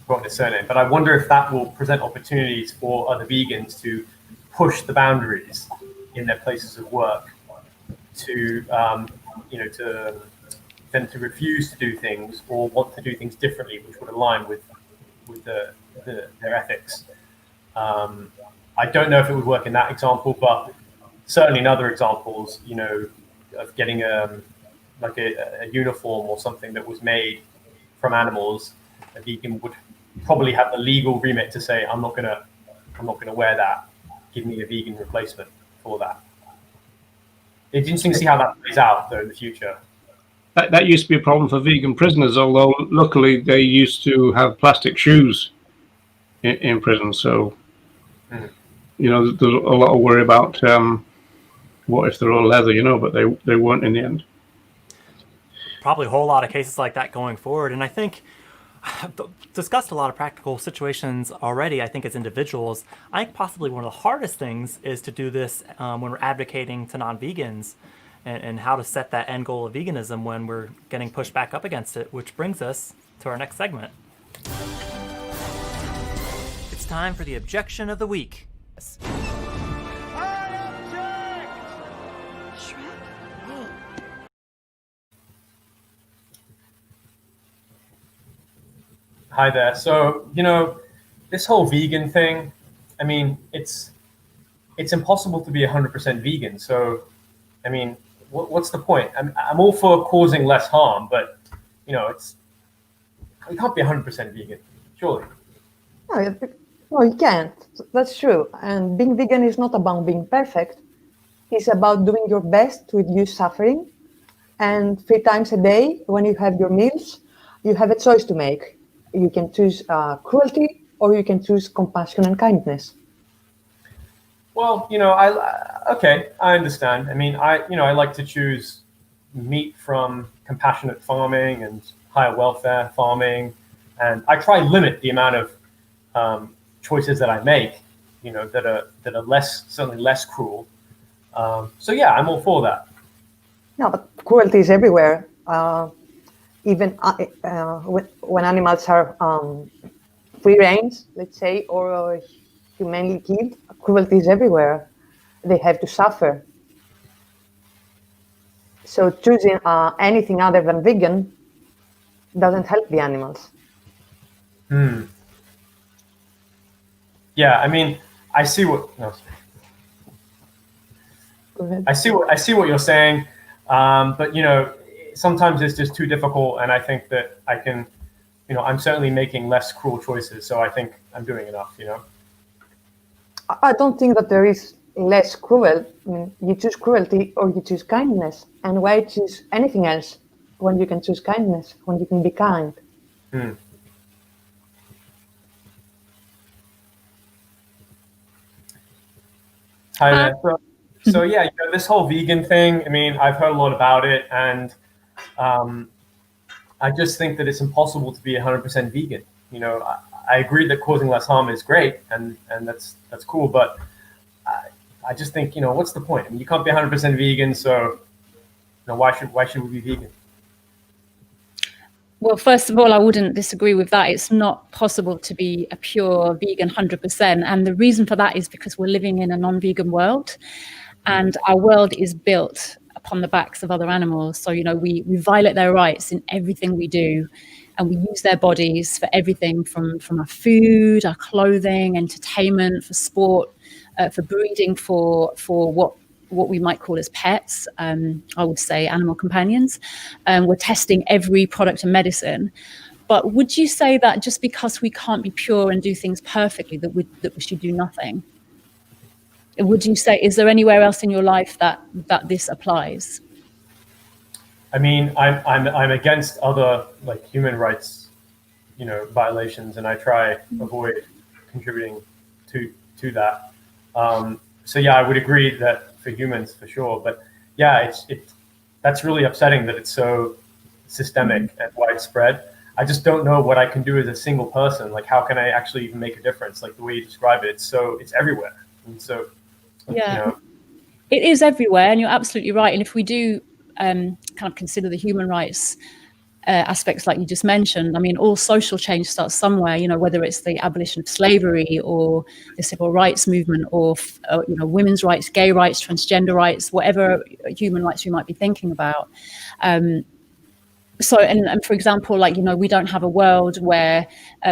forgotten his surname, but I wonder if that will present opportunities for other vegans to push the boundaries in their places of work, to them to refuse to do things or want to do things differently, which would align with their ethics. I don't know if it would work in that example, but certainly in other examples, of getting a uniform or something that was made from animals, a vegan would probably have the legal remit to say, I'm not gonna wear that. Give me a vegan replacement for that. It's interesting to see how that plays out though in the future. That used to be a problem for vegan prisoners, although luckily they used to have plastic shoes in prison. So, there's a lot of worry about what if they're all leather, but they weren't in the end. Probably a whole lot of cases like that going forward. And I think I've discussed a lot of practical situations already, I think, as individuals. I think possibly one of the hardest things is to do this when we're advocating to non-vegans, and how to set that end goal of veganism when we're getting pushed back up against it, which brings us to our next segment. It's time for the objection of the week. Hi there. So, this whole vegan thing, I mean, it's impossible to be 100% vegan. So, I mean, what's the point? I'm all for causing less harm, but, you can't be 100% vegan, surely. No, you can't. That's true. And being vegan is not about being perfect. It's about doing your best to reduce suffering. And 3 times a day, when you have your meals, you have a choice to make. You can choose cruelty, or you can choose compassion and kindness. Well, I understand. I mean, I like to choose meat from compassionate farming and higher welfare farming, and I try to limit the amount of choices that I make, that are certainly less cruel. So yeah, I'm all for that. No, but cruelty is everywhere. Even when animals are free range, let's say, or humanely killed, cruelty is everywhere. They have to suffer. So choosing anything other than vegan doesn't help the animals. Yeah, I mean, I see what. No, Go ahead. I see what you're saying, but sometimes it's just too difficult, and I think that I can, I'm certainly making less cruel choices, so I think I'm doing enough. I don't think that there is less cruel. I mean, you choose cruelty or you choose kindness. And why choose anything else when you can choose kindness, when you can be kind? Hi there. So yeah, this whole vegan thing, I mean, I've heard a lot about it, and I just think that it's impossible to be 100% vegan. I agree that causing less harm is great, and that's cool, but I just think, what's the point? I mean, you can't be 100% vegan, so why should we be vegan? Well, first of all, I wouldn't disagree with that. It's not possible to be a pure vegan 100%. And the reason for that is because we're living in a non-vegan world, and our world is built upon the backs of other animals. So, we violate their rights in everything we do, and we use their bodies for everything from our food, our clothing, entertainment, for sport, for breeding, for what we might call as pets, I would say animal companions. We're testing every product and medicine. But would you say that just because we can't be pure and do things perfectly, that we should do nothing? Would you say, is there anywhere else in your life that this applies? I mean, I'm against other human rights, violations, and I try avoid contributing to that. So yeah, I would agree that for humans, for sure. But yeah, that's really upsetting that it's so systemic and widespread. I just don't know what I can do as a single person. Like, how can I actually even make a difference? Like the way you describe it, it's everywhere. And so, yeah, it is everywhere, and you're absolutely right. And if we do kind of consider the human rights aspects like you just mentioned, I mean, all social change starts somewhere, whether it's the abolition of slavery or the civil rights movement or women's rights, gay rights, transgender rights, whatever human rights we might be thinking about. So, and for example, we don't have a world where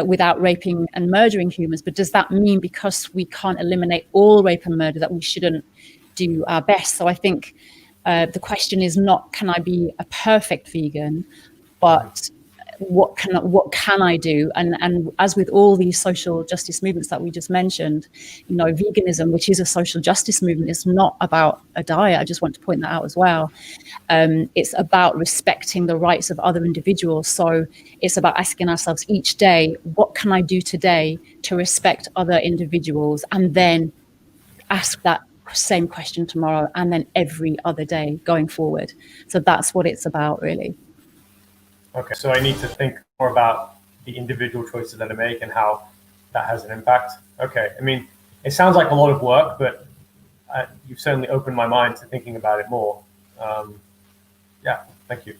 without raping and murdering humans, but does that mean because we can't eliminate all rape and murder that we shouldn't do our best? So I think the question is not, can I be a perfect vegan, but what can I do? And as with all these social justice movements that we just mentioned, veganism, which is a social justice movement, is not about a diet. I just want to point that out as well. It's about respecting the rights of other individuals. So it's about asking ourselves each day, what can I do today to respect other individuals? And then ask that same question tomorrow, and then every other day going forward. So that's what it's about, really. Okay, so I need to think more about the individual choices that I make and how that has an impact. Okay, I mean, it sounds like a lot of work, but you've certainly opened my mind to thinking about it more. Yeah, thank you.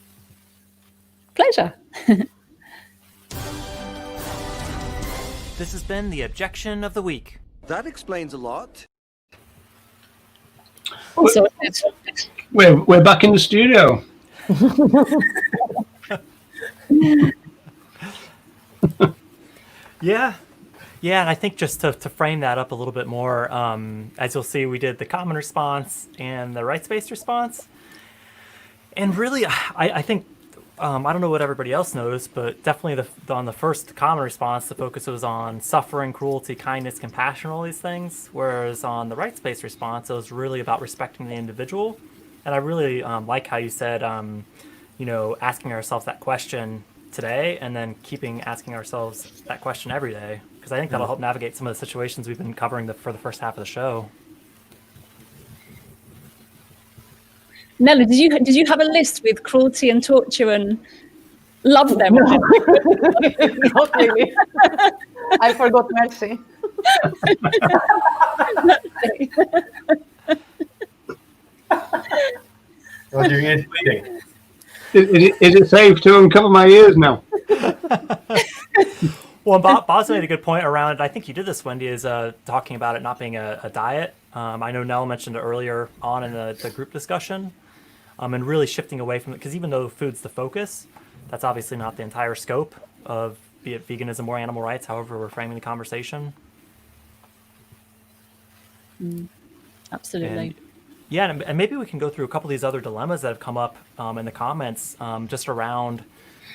Pleasure. This has been the Objection of the Week. That explains a lot. Also, We're back in the studio. Yeah, and I think just to frame that up a little bit more, as you'll see, we did the common response and the rights-based response. And really, I think, I don't know what everybody else knows, but definitely on the first common response, the focus was on suffering, cruelty, kindness, compassion, all these things. Whereas on the rights-based response, it was really about respecting the individual. And I really like how you said, asking ourselves that question today and then keeping asking ourselves that question every day, because I think that'll help navigate some of the situations we've been covering for the first half of the show. Nella, did you have a list with cruelty and torture and love them? Not really. I forgot mercy. Your ears bleeding. Is it safe to uncover my ears now? Well, Bob's made a good point around it. I think you did this, Wendy, is talking about it not being a diet. I know Nell mentioned it earlier on in the group discussion, and really shifting away from it, because even though food's the focus, that's obviously not the entire scope of, be it veganism or animal rights, however we're framing the conversation. Absolutely. And, yeah, and maybe we can go through a couple of these other dilemmas that have come up in the comments, just around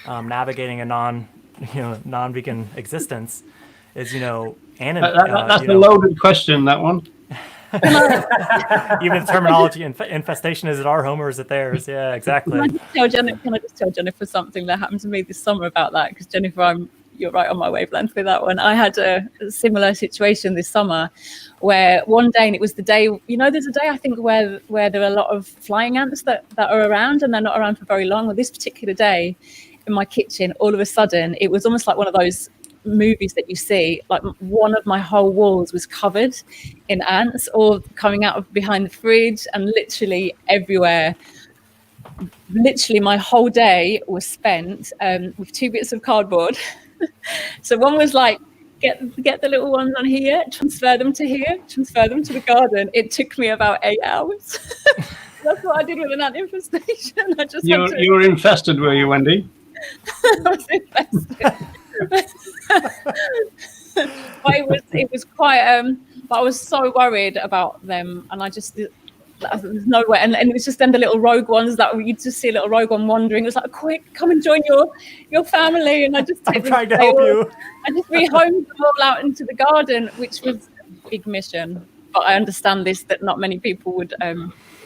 navigating a non-vegan existence. Is that's a loaded question, that one. Even the terminology infestation, is it our home or is it theirs? Yeah, exactly. Can I just tell Jennifer something that happened to me this summer about that? Because Jennifer, you're right on my wavelength with that one. I had a similar situation this summer where one day, and it was the day, there's a day I think where there are a lot of flying ants that are around, and they're not around for very long. Well, this particular day in my kitchen, all of a sudden, it was almost like one of those movies that you see, like one of my whole walls was covered in ants, or coming out of behind the fridge, and literally everywhere. Literally my whole day was spent with 2 bits of cardboard. So one was like, get the little ones on here, transfer them to here, transfer them to the garden. It took me about 8 hours. That's what I did with an ant infestation. You were infested, were you, Wendy? I was infested. But it was quite but I was so worried about them, and there's no way, and it was just then the little rogue ones that you just see a little rogue one wandering. It was like, quick, come and join your family. And I just I'm trying to help you. I just rehomed them all out into the garden, which was a big mission. But I understand that not many people would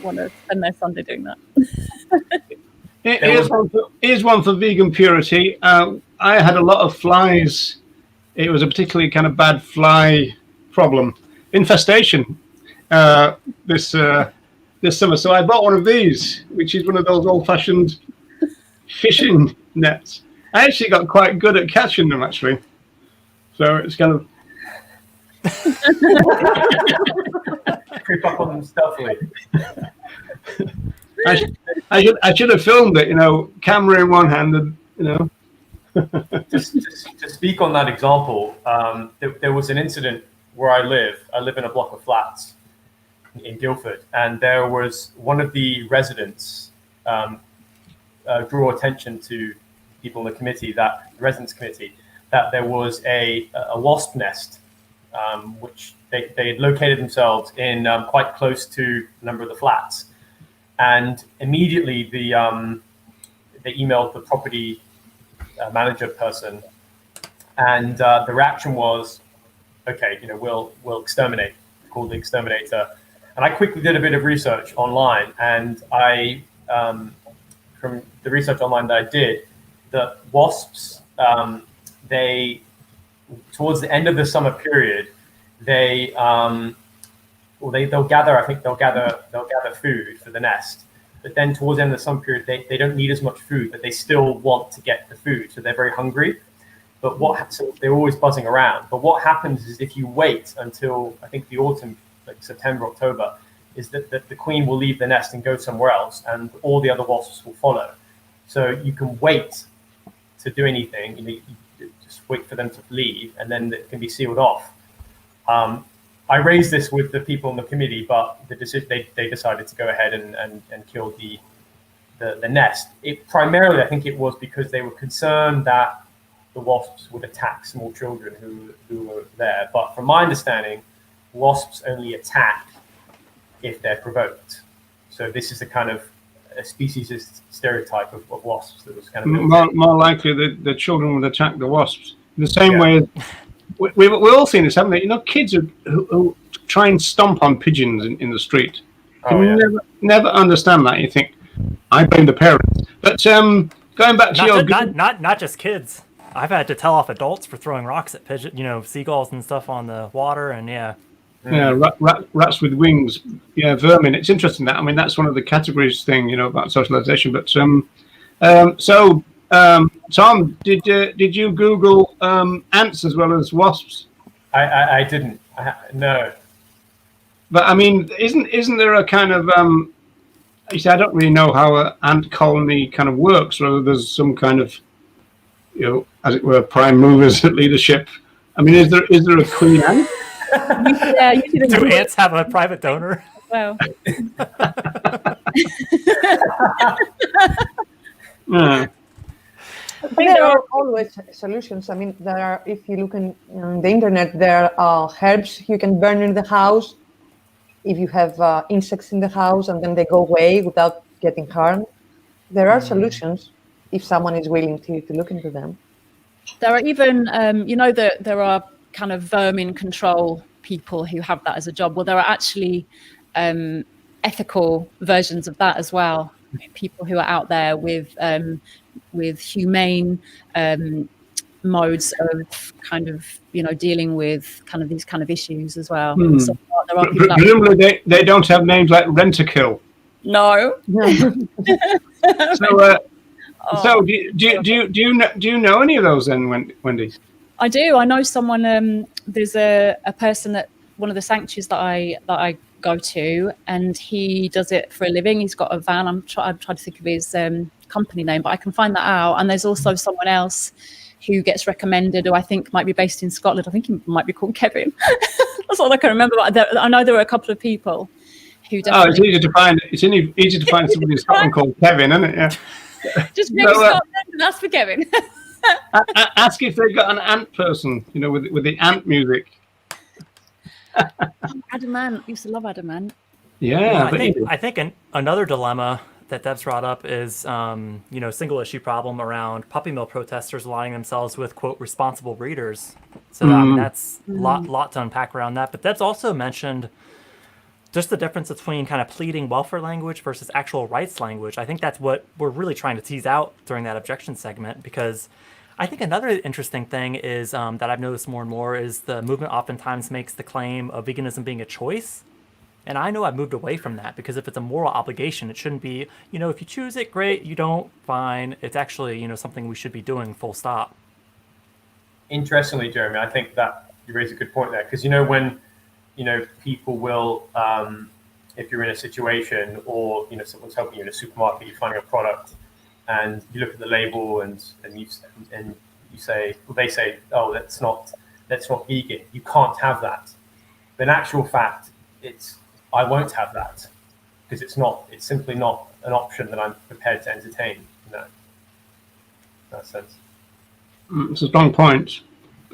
want to spend their Sunday doing that. Here's one for vegan purity. I had a lot of flies. It was a particularly kind of bad fly problem, infestation, this summer. So I bought one of these, which is one of those old-fashioned fishing nets. I actually got quite good at catching them, actually. So it's kind of Creep up on them stealthily. I should have filmed it, camera in one hand, and To speak on that example, there was an incident where I live. I live in a block of flats in Guildford, and there was one of the residents drew attention to people in the committee, the residents committee, that there was a wasp nest, which they had located themselves in quite close to a number of the flats. And immediately they emailed the property manager person, and the reaction was, okay, we'll exterminate, called the exterminator. And I quickly did a bit of research online, and from the research online that I did, the wasps, towards the end of the summer period, they'll gather food for the nest, but then towards the end of the summer period, they don't need as much food, but they still want to get the food, so they're very hungry. But so they're always buzzing around. But what happens is, if you wait until I think the autumn, like September, October, is that the queen will leave the nest and go somewhere else, and all the other wasps will follow. So you can wait to do anything. You just wait for them to leave, and then it can be sealed off. I raised this with the people in the committee, but they decided to go ahead and kill the nest. Primarily, I think it was because they were concerned that the wasps would attack small children who were there. But from my understanding, wasps only attack if they're provoked. So this is a kind of a speciesist stereotype of wasps that was kind of more likely that the children would attack the wasps in the same way as we've all seen this, haven't we? Kids who try and stomp on pigeons in the street. Never understand that. You think, I blame the parents. But going back to not just kids. I've had to tell off adults for throwing rocks at seagulls and stuff on the water, and rats with wings, vermin. It's interesting that. I mean, that's one of the categories thing, about socialization. But Tom, did you Google ants as well as wasps? I didn't. No. But I mean, isn't there a kind of you see, I don't really know how an ant colony kind of works, whether there's some kind of, as it were, prime movers leadership. I mean, is there a queen ant? Yeah, you did Do ants have a private donor? well. Yeah. But there are always solutions. I mean, there are, if you look on the internet, there are herbs you can burn in the house if you have insects in the house and then they go away without getting harmed. There are solutions if someone is willing to look into them. There are even, there are kind of vermin control people who have that as a job. Well, there are actually ethical versions of that as well. People who are out there with humane modes of kind of dealing with kind of these kind of issues as well. So there are people Presumably they don't have names like Rent-A-Kill. No. So do you know any of those then, Wendy? I do. I know someone. There's a person that one of the sanctuaries that I go to, and he does it for a living. He's got a van. I'm trying to think of his company name, but I can find that out. And there's also someone else who gets recommended, who I think might be based in Scotland. I think he might be called Kevin. That's all I can remember. But I know there were a couple of people who definitely... Oh, it's easy to find. It's easy to find somebody in Scotland called Kevin, isn't it? Yeah. Just ring Scotland and ask for Kevin. Ask if they've got an ant person, with the ant music. Adam Ant. Used to love Adam Ant. Yeah, I think another dilemma that Deb's brought up is, single issue problem around puppy mill protesters aligning themselves with, quote, responsible breeders. So I mean, that's a lot to unpack around that. But Deb's also mentioned just the difference between kind of pleading welfare language versus actual rights language. I think that's what we're really trying to tease out during that objection segment, because I think another interesting thing is that I've noticed more and more is the movement oftentimes makes the claim of veganism being a choice. And I know I've moved away from that, because if it's a moral obligation, it shouldn't be, if you choose it, great. You don't, fine. It's actually, something we should be doing, full stop. Interestingly, Jeremy, I think that you raise a good point there, because when people will, if you're in a situation or someone's helping you in a supermarket, you're finding a product, and you look at the label and you say, well, they say, oh, that's not vegan. You can't have that. But in actual fact, I won't have that, because it's simply not an option that I'm prepared to entertain in that sense. It's a strong point.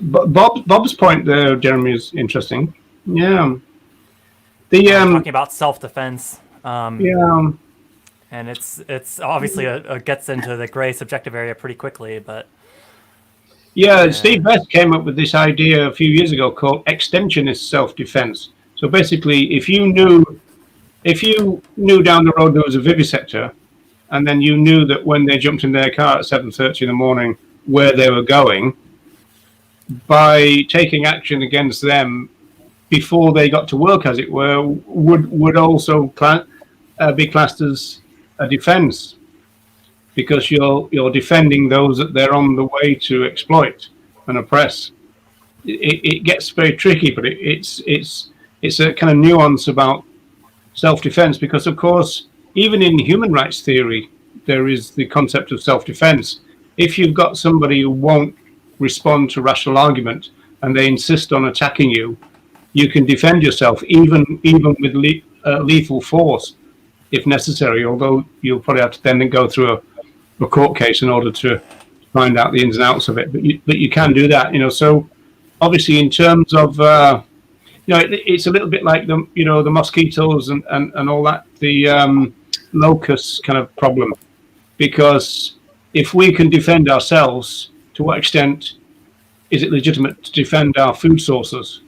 But Bob's point there, Jeremy, is interesting. Yeah. Talking about self-defense. Yeah. And it's obviously gets into the gray subjective area pretty quickly, but yeah, Steve Best came up with this idea a few years ago called extensionist self-defense. So basically, if you knew down the road there was a vivisector, and then you knew that when they jumped in their car at 7:30 in the morning where they were going, by taking action against them before they got to work, as it were, would also be classed as a defense, because you're defending those that they're on the way to exploit and oppress. It gets very tricky, but it's a kind of nuance about self-defense, because of course, even in human rights theory, there is the concept of self-defense. If you've got somebody who won't respond to rational argument and they insist on attacking you, you can defend yourself even with lethal force if necessary, although you'll probably have to then go through a court case in order to find out the ins and outs of it. But you can do that, so obviously in terms of it's a little bit like the mosquitoes and all that, the locusts kind of problem, because if we can defend ourselves, to what extent is it legitimate to defend our food sources?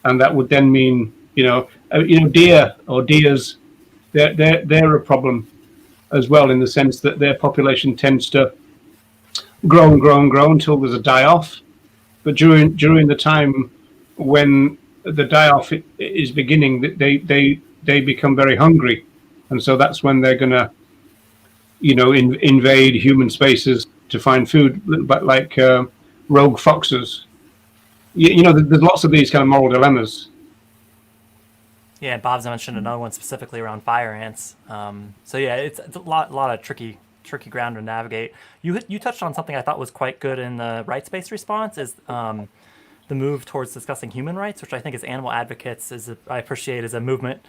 And that would then mean deer or deers, they're a problem as well, in the sense that their population tends to grow until there's a die-off. But during the time when the die-off is beginning, they become very hungry, and so that's when they're going to, invade human spaces to find food, but like rogue foxes. there's lots of these kind of moral dilemmas. Yeah, and Bob's mentioned another one specifically around fire ants. So yeah, it's a lot of tricky ground to navigate. You touched on something I thought was quite good in the rights-based response is the move towards discussing human rights, which I think as animal advocates I appreciate as a movement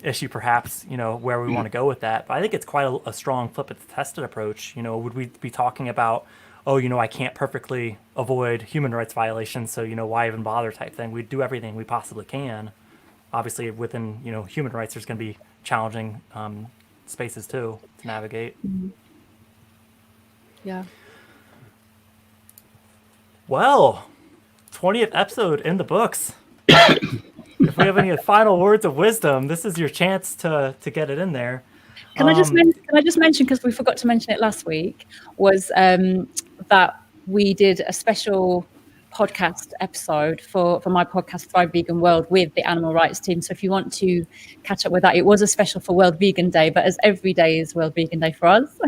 issue, perhaps, where we want to go with that. But I think it's quite a strong flip it tested approach. Would we be talking about, I can't perfectly avoid human rights violations, so why even bother type thing? We do everything we possibly can. Obviously, within human rights, there's going to be challenging spaces too to navigate. Yeah. Well, 20th episode in the books. If we have any final words of wisdom, this is your chance to get it in there. Can I just mention, because we forgot to mention it last week, was that we did a special podcast episode for my podcast Thrive Vegan World with the animal rights team. So if you want to catch up with that, it was a special for World Vegan Day, but as every day is World Vegan Day for us.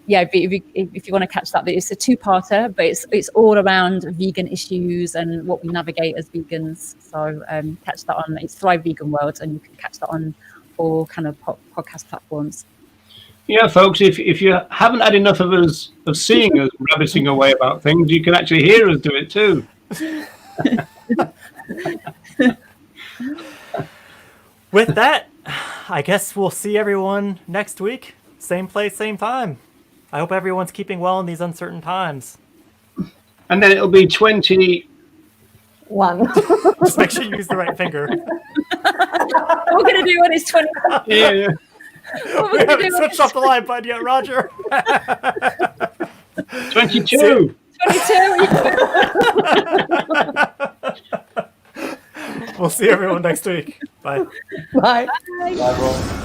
If you want to catch that, it's a two-parter, but it's all around vegan issues and what we navigate as vegans. So catch that on, it's Thrive Vegan World, and you can catch that on all kind of podcast platforms. Yeah, folks, if you haven't had enough of us of seeing us rabbiting away about things, you can actually hear us do it too. With that, I guess we'll see everyone next week. Same place, same time. I hope everyone's keeping well in these uncertain times. And then it'll be 1. Just make sure you use the right finger. What we're going to do when it's 20. Yeah. We haven't switched off the line button yet, Roger. 22. 22. We'll see everyone next week. Bye. Bye. Bye, everyone.